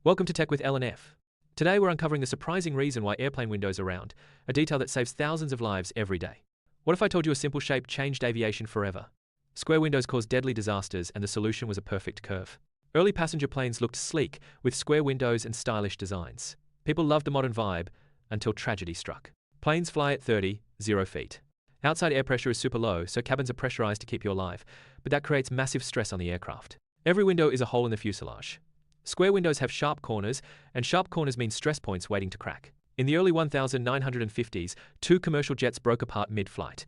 Welcome to Tech with L and F. Today we're uncovering the surprising reason why airplane windows are round, a detail that saves thousands of lives every day. What if I told you a simple shape changed aviation forever? Square windows caused deadly disasters, and the solution was a perfect curve. Early passenger planes looked sleek, with square windows and stylish designs. People loved the modern vibe, until tragedy struck. Planes fly at 0 feet. Outside air pressure is super low, so cabins are pressurized to keep you alive, but that creates massive stress on the aircraft. Every window is a hole in the fuselage. Square windows have sharp corners, and sharp corners mean stress points waiting to crack. In the early 1950s, two commercial jets broke apart mid-flight.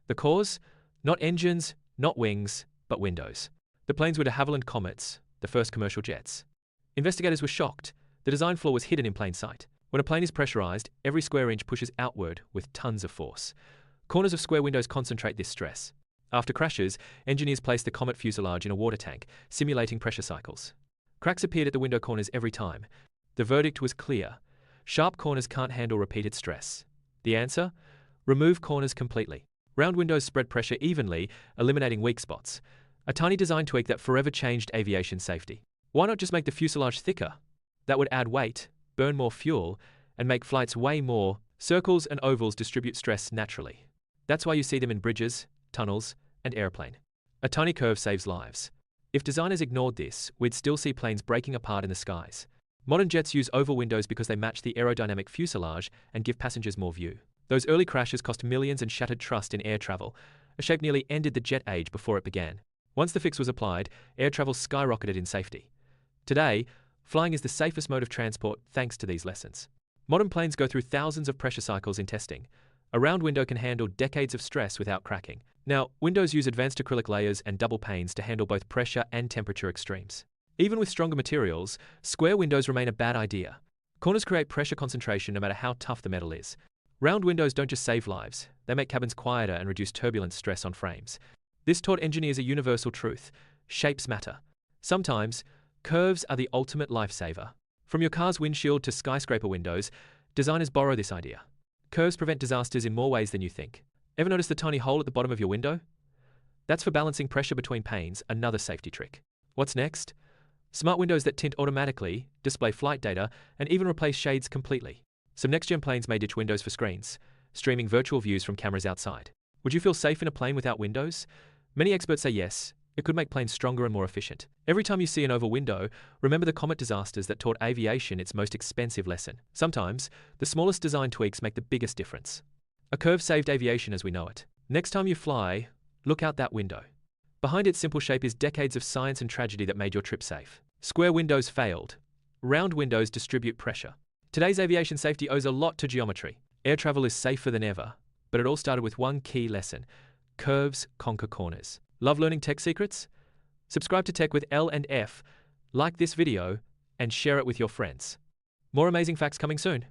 The cause? Not engines, not wings, but windows. The planes were de Havilland Comets, the first commercial jets. Investigators were shocked. The design flaw was hidden in plain sight. When a plane is pressurized, every square inch pushes outward with tons of force. Corners of square windows concentrate this stress. After crashes, engineers placed the Comet fuselage in a water tank, simulating pressure cycles. Cracks appeared at the window corners every time. The verdict was clear. Sharp corners can't handle repeated stress. The answer? Remove corners completely. Round windows spread pressure evenly, eliminating weak spots. A tiny design tweak that forever changed aviation safety. Why not just make the fuselage thicker? That would add weight, burn more fuel, and make flights way more. Circles and ovals distribute stress naturally. That's why you see them in bridges, tunnels, and airplane. A tiny curve saves lives. If designers ignored this, we'd still see planes breaking apart in the skies. Modern jets use oval windows because they match the aerodynamic fuselage and give passengers more view. Those early crashes cost millions and shattered trust in air travel. A shape nearly ended the jet age before it began. Once the fix was applied, air travel skyrocketed in safety. Today, flying is the safest mode of transport thanks to these lessons. Modern planes go through thousands of pressure cycles in testing. A round window can handle decades of stress without cracking. Now, windows use advanced acrylic layers and double panes to handle both pressure and temperature extremes. Even with stronger materials, square windows remain a bad idea. Corners create pressure concentration no matter how tough the metal is. Round windows don't just save lives, they make cabins quieter and reduce turbulence stress on frames. This taught engineers a universal truth: shapes matter. Sometimes, curves are the ultimate lifesaver. From your car's windshield to skyscraper windows, designers borrow this idea. Curves prevent disasters in more ways than you think. Ever notice the tiny hole at the bottom of your window? That's for balancing pressure between panes, another safety trick. What's next? Smart windows that tint automatically, display flight data, and even replace shades completely. Some next-gen planes may ditch windows for screens, streaming virtual views from cameras outside. Would you feel safe in a plane without windows? Many experts say yes. It could make planes stronger and more efficient. Every time you see an oval window, remember the Comet disasters that taught aviation its most expensive lesson. Sometimes, the smallest design tweaks make the biggest difference. A curve saved aviation as we know it. Next time you fly, look out that window. Behind its simple shape is decades of science and tragedy that made your trip safe. Square windows failed. Round windows distribute pressure. Today's aviation safety owes a lot to geometry. Air travel is safer than ever, but it all started with one key lesson: curves conquer corners. Love learning tech secrets? Subscribe to Tech with L and F, like this video, and share it with your friends. More amazing facts coming soon.